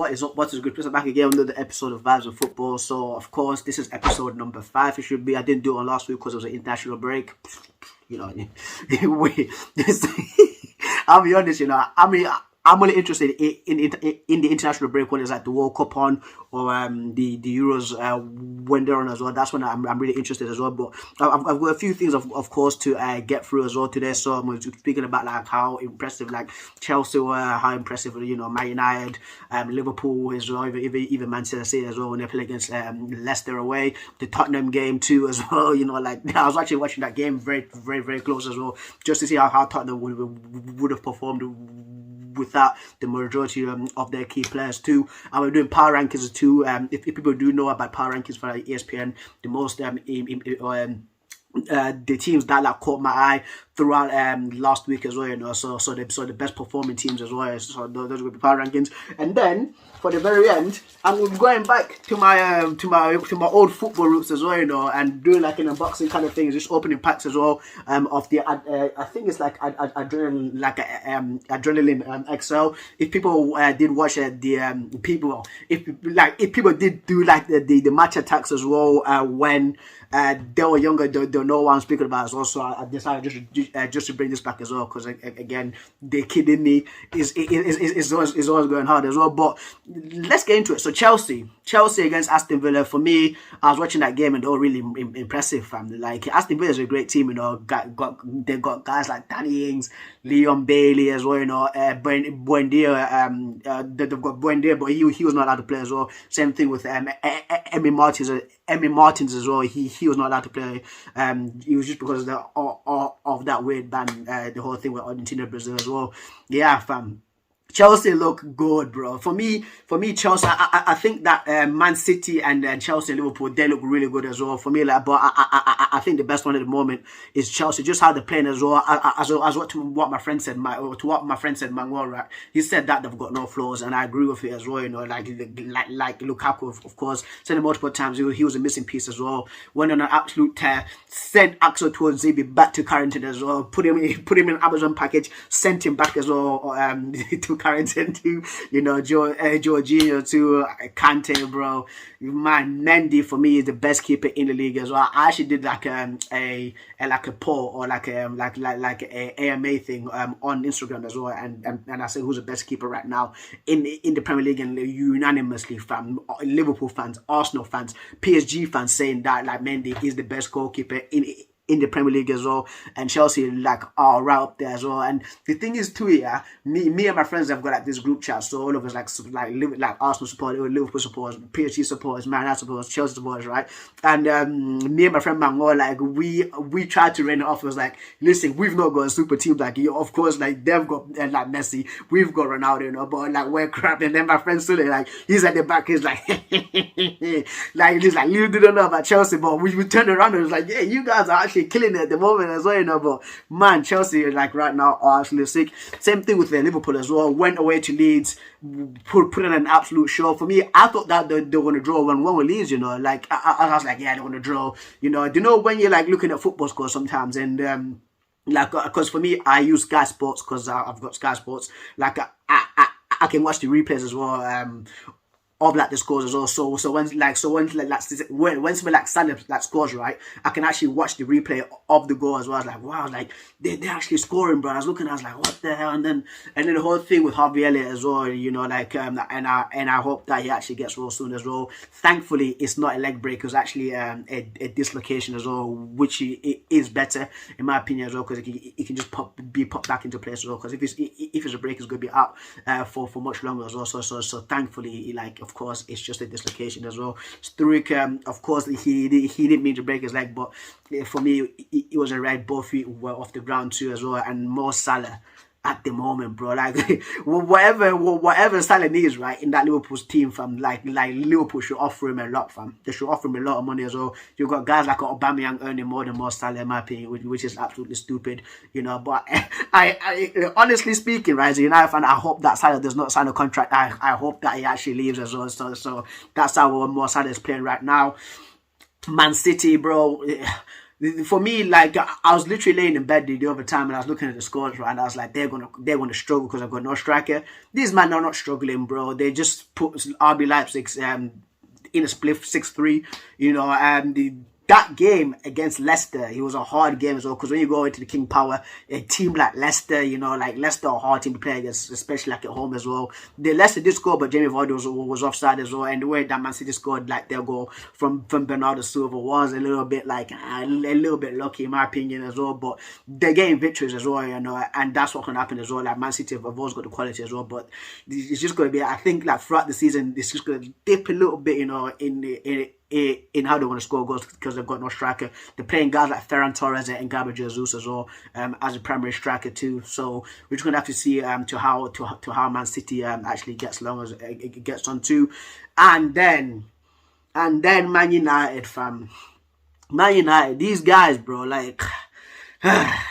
what is up? What is good? Please, I'm back again with another episode of Vibes of Football. So, of course, this is episode number 5. It should be. I didn't do it on last week because it was an international break. You know, I'll be honest. You know, I mean, I'm really interested in the international break when it's like the World Cup on or the Euros when they're on as well. That's when I'm really interested as well. But I've got a few things of course to get through as well today. So I'm speaking about like how impressive like Chelsea were, how impressive Man United, Liverpool as well, even Manchester City as well when they play against Leicester away. The Tottenham game too as well. Like I was actually watching that game very close as well, just to see how Tottenham would have performed without the majority of their key players too. And we're doing power rankings too. If people do know about power rankings for ESPN, the most the teams that like caught my eye throughout last week as well, so the best performing teams as well. So those will be power rankings. And then for the very end, I'm going back to my old football roots as well, and doing like an unboxing kind of thing, just opening packs as well of the I think it's like adrenaline, like adrenaline XL. If people did watch if people did do like the match attacks as well when they were younger, they'll know what I'm speaking about as well. So I decided just to bring this back as well, because again, the kid in me is always going hard as well. But let's get into it. So Chelsea against Aston Villa. For me, I was watching that game and they were really impressive, family. Like Aston Villa is a great team, they've got guys like Danny Ings, Leon Bailey as well, Buendia, they've got Buendia, but he was not allowed to play as well. Same thing with Emmy Martins as well. He was not allowed to play. It was just because of that weird ban, the whole thing with Argentina, Brazil as well. Yeah, fam. Chelsea look good, bro. For me, Chelsea. I think that Man City and Chelsea and Liverpool, they look really good as well. For me, like, but I think the best one at the moment is Chelsea. Just how they're playing as well. As what my friend said, Manuel, right? He said that they've got no flaws, and I agree with it as well. Like Lukaku, of course, said it multiple times. He was a missing piece as well. Went on an absolute tear. Sent Axel Tuanzebe back to Carrington as well. Put him in Amazon package. Sent him back as well to Carrington to Jorginho to Kante, bro. Man, Mendy for me is the best keeper in the league as well. I actually did like a poll or like a AMA thing on Instagram as well, and I said who's the best keeper right now in the Premier League, and unanimously, fam, Liverpool fans, Arsenal fans, PSG fans saying that like Mendy is the best goalkeeper in the Premier League as well, and Chelsea like are right up there as well. And the thing is too, yeah, me and my friends have got like this group chat, so all of us like Arsenal supporters, Liverpool supporters, PSG supporters, Man United supporters, Chelsea supporters, right? And me and my friend Manuel, like we tried to rein it off. It was like, listen, we've not got a super team like you. Of course, like they've got like Messi, we've got Ronaldo, but like we're crap. And then my friend Sully, like he's at the back, he's like like he's like, you don't know about Chelsea, but we turned around and it was like, yeah, you guys are actually killing it at the moment as well, but man, Chelsea like right now are actually sick. Same thing with Liverpool as well. Went away to Leeds, put in an absolute show. For me, I thought that they were going to draw 1-1 with Leeds, like I was like, yeah, they're going to draw. Do you know when you're like looking at football scores sometimes, and like because for me, I use Sky Sports because I've got Sky Sports. Like I can watch the replays as well. Of like the scores as well, so when somebody like Salah like scores, right, I can actually watch the replay of the goal as well. I was like, wow, like they're actually scoring, bro. I was looking, I was like, what the hell? And then the whole thing with Harvey Elliott as well, like and I hope that he actually gets well soon as well. Thankfully, it's not a leg break; it's actually a dislocation as well, which is better in my opinion as well, because it can just be popped back into place as well. Because if it's a break, it's going to be out for much longer as well. So thankfully, like, of course, it's just a dislocation as well. Sturridge, of course, he didn't mean to break his leg, but for me, it was a red. Both feet were off the ground too as well. And Mo Salah at the moment, bro, like whatever Salah needs, right, in that Liverpool's team, fam, like Liverpool should offer him a lot, fam. They should offer him a lot of money as well. You've got guys like Aubameyang earning more than Mo Salah, in my opinion, which is absolutely stupid, But I honestly speaking, right, as a United fan, I hope that Salah does not sign a contract. I hope that he actually leaves as well. So that's how Mo Salah is playing right now. Man City, bro. For me, like I was literally laying in bed the other time and I was looking at the scores, right? And I was like, they're gonna struggle because I've got no striker. These men are not struggling, bro. They just put RB Leipzig in a split 6-3. You know, that game against Leicester, it was a hard game as well, because when you go into the King Power, a team like Leicester, you know, like Leicester are a hard team to play against, especially like at home as well. The Leicester did score, but Jamie Vardy was offside as well, and the way that Man City scored, like their goal from Bernardo Silva was a little bit like a little bit lucky in my opinion as well. But they're getting victories as well, you know, and that's what can happen as well. Like Man City have always got the quality as well, but it's just going to be, I think, like throughout the season, it's just going to dip a little bit, you know, in how they want to score goals because they've got no striker. They're playing guys like Ferran Torres and Gabriel Jesus as well as a primary striker too. So we're just gonna have to see to how Man City actually gets along as it gets on too, and then Man United, fam. Man United, these guys, bro, like.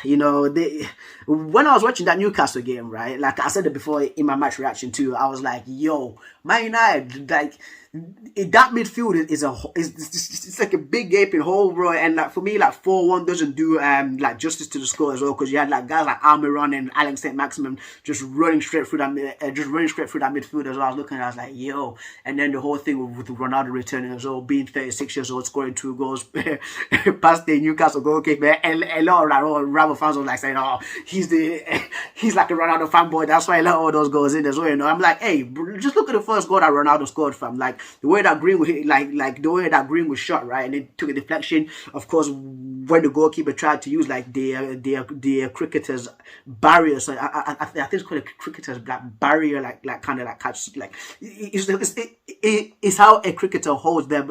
You know, when I was watching that Newcastle game, right? Like I said it before in my match reaction too, I was like, "Yo, Man United, like that midfield is it's like a big gaping hole, bro." And like for me, like 4-1 doesn't do like justice to the score as well, because you had like guys like Almiron and Alex Saint-Maximin just running straight through that midfield as well. I was looking, I was like, "Yo," and then the whole thing with Ronaldo returning as well, being 36 years old, scoring 2 goals past the Newcastle goalkeeper, and a lot of like Rebel fans were like saying, "Oh, he's like a Ronaldo fanboy, that's why he let all those goals in as well." You know, I'm like, hey, bro, just look at the first goal that Ronaldo scored, fam. Like the way that Green was like the way that Green was shot, right, and it took a deflection. Of course, when the goalkeeper tried to use like the cricketer's barrier, so I think it's called a cricketer's barrier, like kind of like catch, like it's how a cricketer holds their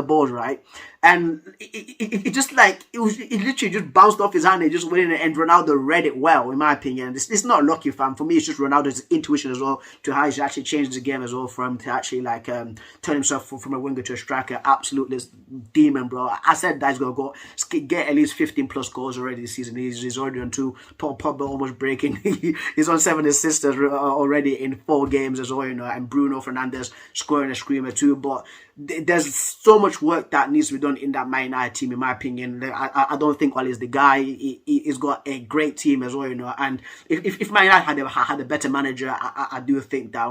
balls, right? And it just like it literally just bounced off his hand and just went in, and Ronaldo read it well, in my opinion. It's not lucky, fam. For me, it's just Ronaldo's intuition as well to how he's actually changed the game as well, from to actually like turn himself from a winger to a striker. Absolutely demon, bro. I said that he's gonna go get at least 15 plus goals already this season. He's already on 2. Pogba almost breaking. He's on 7 assists already in 4 games as well, you know. And Bruno Fernandes scoring a screamer too, but there's so much work that needs to be done in that Man United team, in my opinion. I don't think Wally is the guy. He's got a great team as well, you know. And if Man United had a better manager, I do think that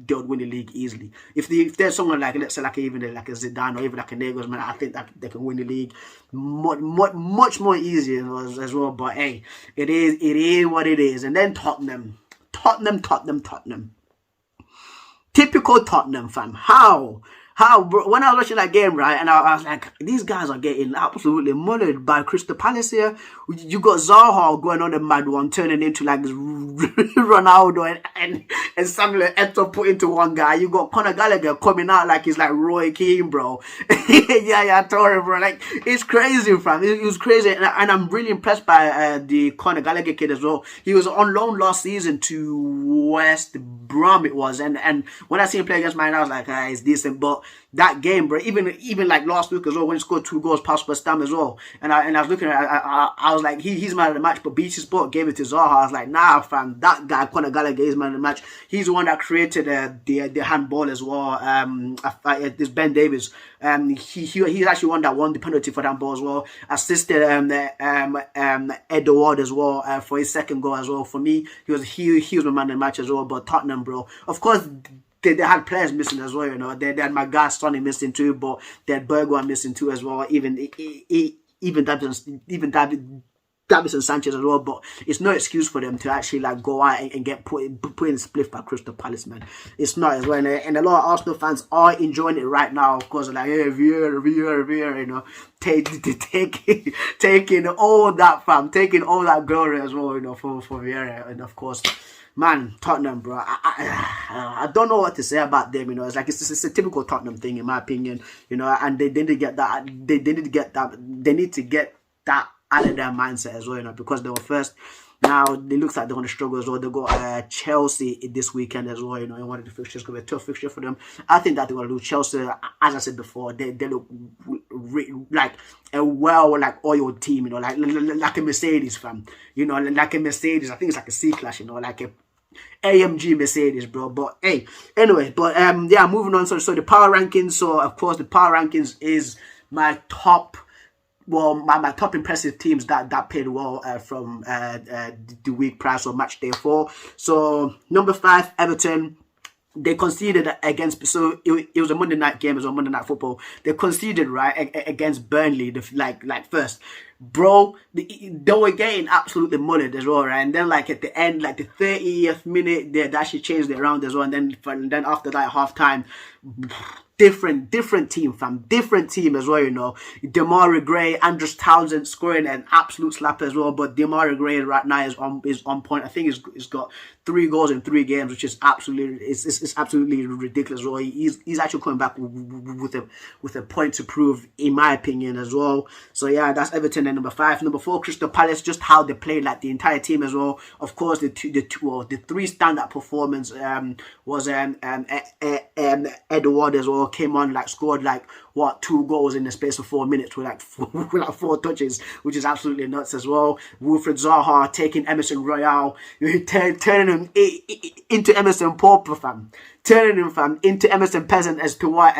they would win the league easily. If there's someone like, let's say, like even like a Zidane or even like a Nagelsmann, I think that they can win the league much more easier as well. But hey, it is what it is. And then Tottenham. Typical Tottenham, fam. How, bro, when I was watching that game, right, and I was like, these guys are getting absolutely mullered by Crystal Palace here. You got Zaha going on the mad one, turning into like Ronaldo and Samuel Eto'o put into one guy. You got Conor Gallagher coming out like he's like Roy Keane, bro. yeah, sorry, bro. Like, it's crazy, fam. It was crazy. And I'm really impressed by the Conor Gallagher kid as well. He was on loan last season to West Brom, it was. And when I see him play against Man, I was like, it's decent. But that game, bro, even like last week as well, when he scored 2 goals past West Ham as well, and I was looking at it, I was like, he's man of the match, but BT Sport gave it to Zaha. I was like, nah, fam, that guy Conor Gallagher is man of the match. He's the one that created the handball as well. This Ben Davies, he's actually one that won the penalty for that ball as well. Assisted Ed Ward as well for his second goal as well. For me, he was my man of the match as well. But Tottenham, bro, of course. They had players missing as well, you know. They had my guy Sonny missing too, but they had Bergwijn missing too as well. Even Davinson Sanchez as well. But it's no excuse for them to actually like go out and get put in spliff by Crystal Palace, man. It's not as well. And a lot of Arsenal fans are enjoying it right now. Of course, like, hey, Vieira, you know, taking all that, fam, taking all that glory as well, you know, for Vieira. And of course, man, Tottenham, bro. I don't know what to say about them. You know, it's like it's a typical Tottenham thing, in my opinion. You know, and they need to get that. They need to get that out of their mindset as well. You know, because they were first. Now it looks like they're going to struggle as well. They got Chelsea this weekend as well. You know, in one of the fixtures, going to be a tough fixture for them. I think that they're going to do Chelsea. As I said before, they look like a oiled team. You know, like a Mercedes, fam. You know, like a Mercedes. I think it's like a C-Class. You know, like a AMG Mercedes, bro. But hey, anyway, but yeah, moving on. So the power rankings. So of course, the power rankings is my top well, my top impressive teams that played well from the week prior, so match day 4. So number 5, Everton. They conceded against, so it was a Monday night game, it was on Monday Night Football. They conceded, right, against Burnley, like first. Bro, they were getting absolutely mullered as well, right? And then like at the end, like the 30th minute, they actually changed it around as well. And then after that, half time, different team, fam. Different team as well, you know. Demarai Gray, Andros Townsend scoring an absolute slapper as well. But Demarai Gray right now is on point. I think he's got 3 goals in 3 games, which is absolutely it's absolutely ridiculous as well. He's actually coming back with a point to prove, in my opinion, as well. So yeah, that's Everton at number 5. Number 4, Crystal Palace, just how they played, like the entire team as well. Of course, the 3 standout performance was Edward as well, came on, like scored like 2 goals in the space of 4 minutes with like 4 touches, which is absolutely nuts as well. Wilfred Zaha taking Emerson Royale, turning him into Emerson Pauper, fam. Turning him, fam, into Emerson Peasant, as to what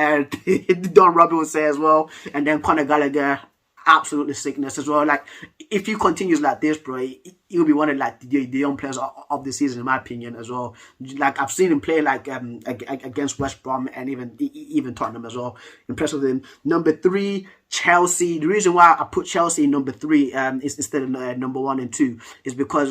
Don Robbie would say as well. And then Conor Gallagher, absolutely sickness as well. Like, if he continues like this, bro, he'll be one of like the young players of the season, in my opinion, as well. Like, I've seen him play like against West Brom and even Tottenham as well. Impressed with him. Number 3, Chelsea. The reason why I put Chelsea in number 3 instead of number 1 and 2 is because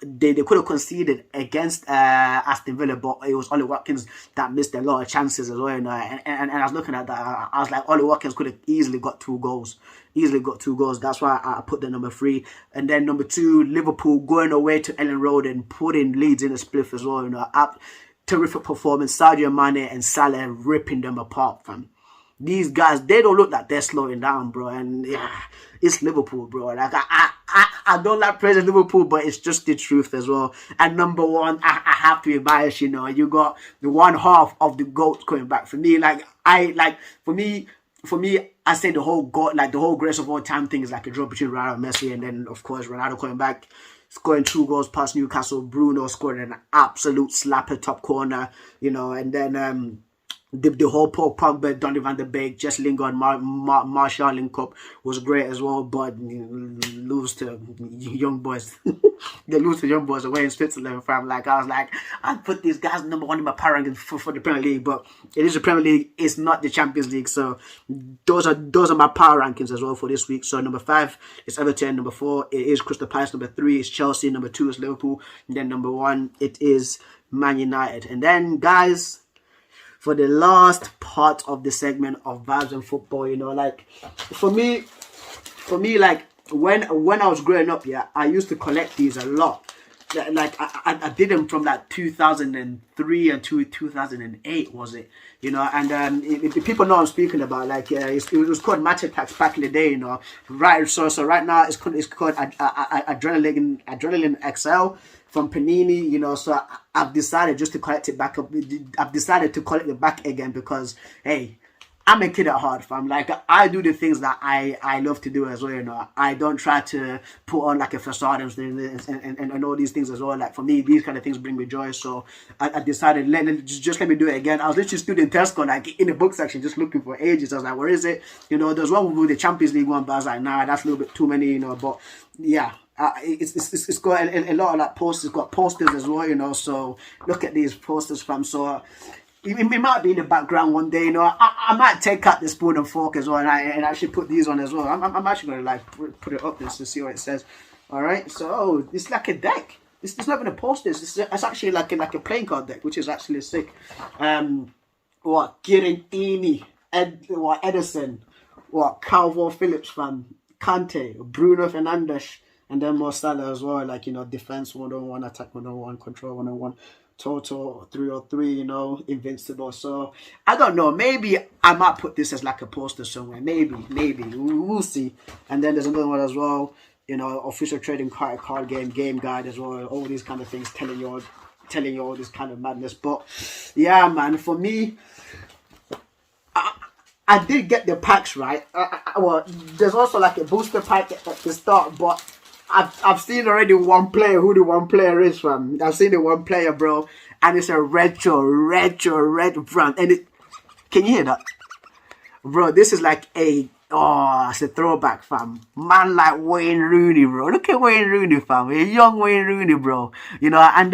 they could have conceded against Aston Villa, but it was Ollie Watkins that missed a lot of chances as well. You know? And I was looking at that, I was like, Ollie Watkins could have easily got 2 goals. That's why I put the number 3. And then number 2, Liverpool going away to Ellen Road and putting Leeds in a spliff as well. You know, terrific performance. Sadio Mane and Salah ripping them apart, fam. These guys, they don't look like they're slowing down, bro. And yeah, it's Liverpool, bro. Like I don't like praising Liverpool, but it's just the truth as well. And number 1, I have to be biased, you know. You got the one half of the GOAT coming back. For me, I say the whole GOAT, like the whole greatest of all time thing is like a draw between Ronaldo and Messi, and then of course Ronaldo coming back, scoring 2 goals past Newcastle. Bruno scoring an absolute slapper top corner, you know, and then the whole Paul Pogba, Donny van de Beek, Jess Lingard, Martial link up was great as well, but lose to young boys. They lose to young boys away in Switzerland, fam. Like, I was like, I'd put these guys number 1 in my power rankings for the Premier League, but it is the Premier League, it's not the Champions League. So those are my power rankings as well for this week. So number 5 is Everton, number 4 it is Crystal Palace, number 3 is Chelsea, number 2 is Liverpool, and then number 1 it is Man United. And then, guys, for the last part of the segment of Vibes and Football, you know, like for me, like when I was growing up, yeah, I used to collect these a lot. Like I did them from like 2003 until 2008, was it? You know, and if people know what I'm speaking about, like it was called Match Attacks back in the day, you know. Right, so right now it's called Adrenaline XL from Panini, you know. So I've decided just to collect it back up. I've decided to collect it back again because, hey, I'm a kid at heart, fam. Like, I do the things that I love to do as well, you know. I don't try to put on like a facade and all these things as well. Like, for me, these kind of things bring me joy. So I decided, just let me do it again. I was literally stood in Tesco, like in the book section, just looking for ages. I was like, where is it? You know, there's one with the Champions League one, but I was like, nah, that's a little bit too many, you know. But yeah, it's got a lot of like posters. It's got posters as well, you know. So look at these posters, fam. So it might be in the background one day, you know. I might take out the spoon and fork as well, and actually put these on as well. I'm actually gonna like put it up just to see what it says. All right, so it's like a deck. It's not even a poster. It's actually like a playing card deck, which is actually sick. Kirintini, Edison, Calvo Phillips, fam, Kante, Bruno Fernandes, and then more Salah as well. Like, you know, defense 101, attack 101, control 101. Total 303, you know, invincible. So I don't know, maybe I might put this as like a poster somewhere, maybe we'll see. And then there's another one as well, you know, official trading card game guide as well, all these kind of things, telling you all this kind of madness. But yeah, man, for me, I did get the packs right. Well, there's also like a booster pack at the start, but I've seen already one player, who the one player is from. I've seen the one player, bro, and it's a retro red brand. And can you hear that? Bro, this is like a Oh, it's a throwback, fam. Man like Wayne Rooney, bro. Look at Wayne Rooney, fam. A young Wayne Rooney, bro. You know, and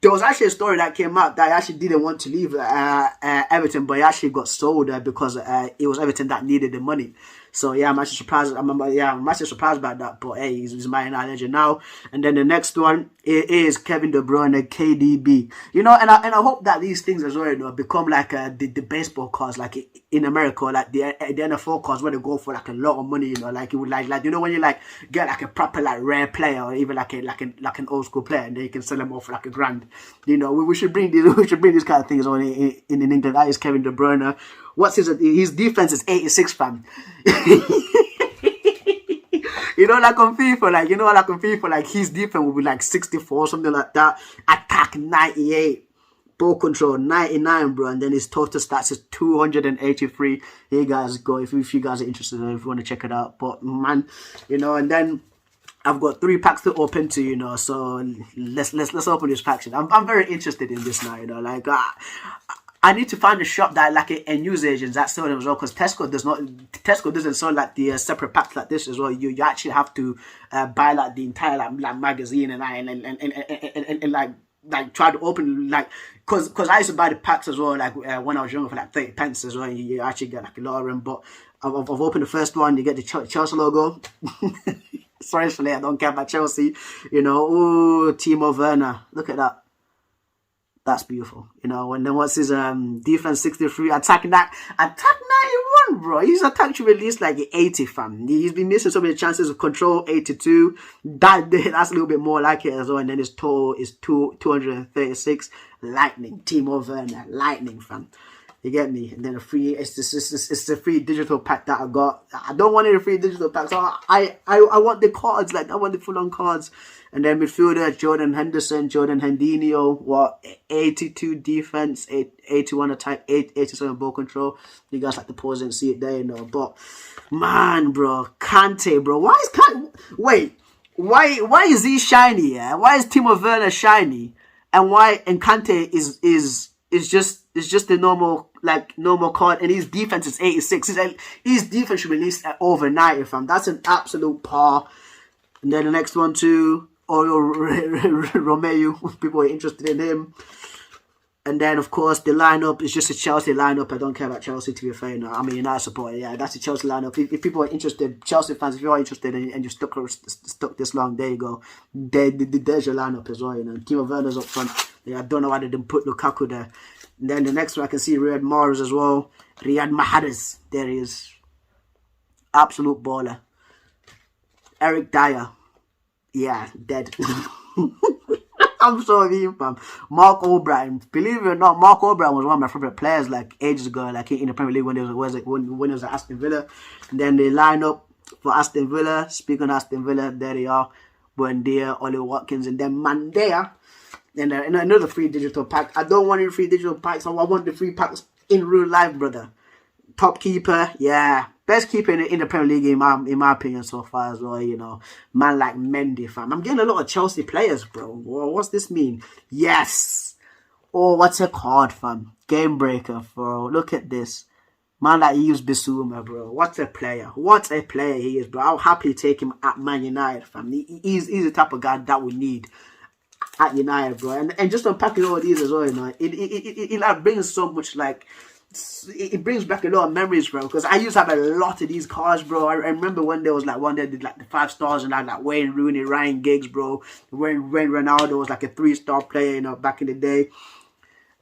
there was actually a story that came out that he actually didn't want to leave Everton, but he actually got sold because it was Everton that needed the money. So yeah, I'm actually surprised. I'm actually surprised about that. But hey, he's Man United legend now. And then the next one is Kevin De Bruyne, KDB. You know, and I hope that these things as well, you know, become like the baseball cards, like in America, like the NFL cards where they go for like a lot of money. You know, like it would like you know when you like get like a proper like rare player or even like an old school player, and then you can sell them off for like $1,000. You know, we should bring these kind of things on in England. That is Kevin De Bruyne. What's his defense is 86, fam. You know, like on FIFA, like his defense will be like 64, something like that. Attack 98, ball control 99, bro, and then his total stats is 283. Here you guys go if you guys are interested, if you want to check it out. But man, you know, and then I've got 3 packs to open to, you know, so let's open this pack. I'm very interested in this now, you know, like I need to find a shop that like a news agent that sell them as well, because Tesco doesn't sell like the separate packs like this as well. You actually have to buy like the entire like magazine and like try to open like because I used to buy the packs as well like when I was younger for like 30 pence as well. You actually get like a lot of them. But I've opened the first one. You get the Chelsea logo. Sorry for that. I don't care about Chelsea. You know, ooh, Timo Werner. Look at that. That's beautiful, you know. And then what's his defense 63, attack 91, bro. His attack should release like 80, fam. He's been missing so many chances of control, 82. That's a little bit more like it as well. And then his total is 236. Lightning, Timo Werner, lightning, fam. You get me? And then it's a free digital pack that I got. I don't want any free digital packs. So I want the cards, like I want the full on cards. And then midfielder Jordan Henderson, Jordan Hendinho, 82 defense, 81 attack, 87 ball control. You guys like to pause and see it there, you know. But man, bro, Kante, bro, why is Kante? Wait, why is he shiny? Yeah, why is Timo Werner shiny? And Kante is just the normal card, and his defense is 86. His defense should be released at over 90, fam. That's an absolute par. And then the next one too, Romeo. People are interested in him. And then of course the lineup is just a Chelsea lineup. I don't care about Chelsea, to be fair. You know, I'm a United supporter. Yeah, that's a Chelsea lineup. If people are interested, Chelsea fans, if you are interested and you stuck this long, there you go. There's your lineup as well. You know, Timo Werner's up front. Yeah, I don't know why they didn't put Lukaku there. And then the next one I can see Riyad Mahrez as well. Riyad Mahrez, there he is. Absolute baller. Eric Dyer. Yeah, dead. I'm sorry, fam. Mark O'Brien. Believe it or not, Mark O'Brien was one of my favorite players like ages ago, like in the Premier League when he was at Aston Villa. And then they line up for Aston Villa. Speaking of Aston Villa, there they are. Buendia, Ollie Watkins, and then Mandea. And another free digital pack. I don't want any free digital packs. I want the free packs in real life, brother. Top keeper, yeah. Best keeper in the Premier League in my opinion so far as well, you know. Man like Mendy, fam. I'm getting a lot of Chelsea players, bro. Whoa, what's this mean? Yes. Oh, what's a card, fam? Game breaker, bro. Look at this. Man like Yves Bissouma, bro. What a player. What a player he is, bro. I'll happily take him at Man United, fam. He's the type of guy that we need at United, bro. And just unpacking all these as well, you know. It like brings so much like... It brings back a lot of memories, bro, because I used to have a lot of these cards, bro. I remember when there was like one that did like the 5 stars and like Wayne Rooney, Ryan Giggs, bro. When Ronaldo was like a 3-star player, you know, back in the day.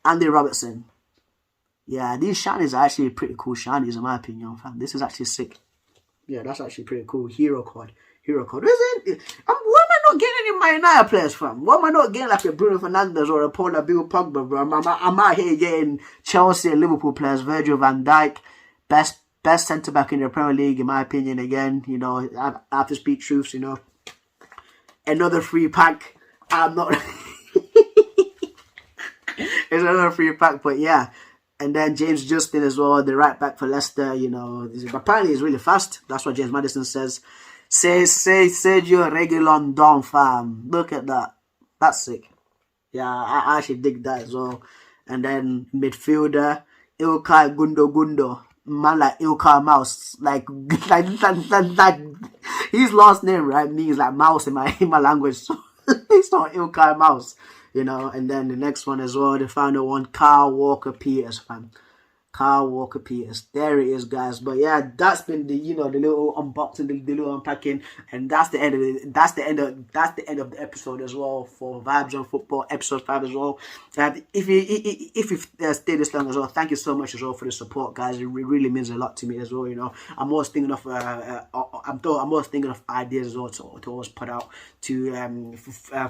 Andy Robertson. Yeah, these shinies are actually pretty cool shinies in my opinion, fam. This is actually sick. Yeah, that's actually pretty cool. Hero card. Why am I not getting any of my United players from? Why am I not getting like a Bruno Fernandes or a Paul Bill Pogba, bro? I'm out here getting Chelsea and Liverpool players. Virgil van Dijk, best centre back in the Premier League, in my opinion. Again, you know, I have to speak truths. You know, another free pack. I'm not. It's another free pack, but yeah. And then James Justin as well, the right back for Leicester. You know, apparently he's really fast. That's what James Maddison says. Say Sergio Reguilon, fam. Look at that. That's sick. Yeah, I actually dig that as well. And then midfielder, Ilkay Gundo. man like Ilkar Mouse, like like his last name right means like mouse in my language, so it's not Ilkar Mouse, you know. And then the next one as well, the final one, Carl Walker Peters, fam. Carl Walker Peters. There it is, guys. But yeah, that's been the the little unboxing, the little unpacking, and that's the end of the end of the episode as well for Vibes on Football episode 5 as well. If you've stayed this long as well, thank you so much as well for the support, guys. It really means a lot to me as well. You know, I'm always thinking of I'm always thinking of ideas as well to always put out to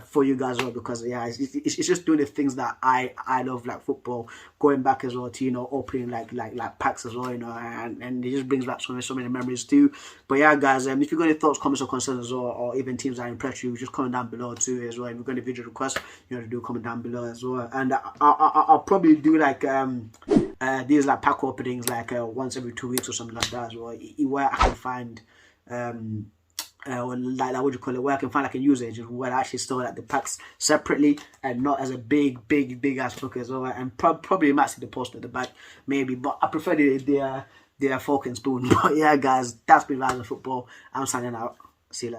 for you guys as well, because yeah, it's just doing the things that I love, like football, going back as well to opening like packs as well, and it just brings back so many memories too. But yeah, guys, if you've got any thoughts, comments or concerns as well, or even teams that impress you, just comment down below too as well. If you've got any video requests, to do comment down below as well. And I'll probably do like these like pack openings like once every 2 weeks or something like that as well, where I can find like what do you call it, where I can find like a news agent where I actually store like the packs separately and not as a big ass book as well. And probably might see the post at the back maybe, but I prefer the fork and spoon. But yeah, guys, that's been Vibes of Football. I'm signing out. See you later.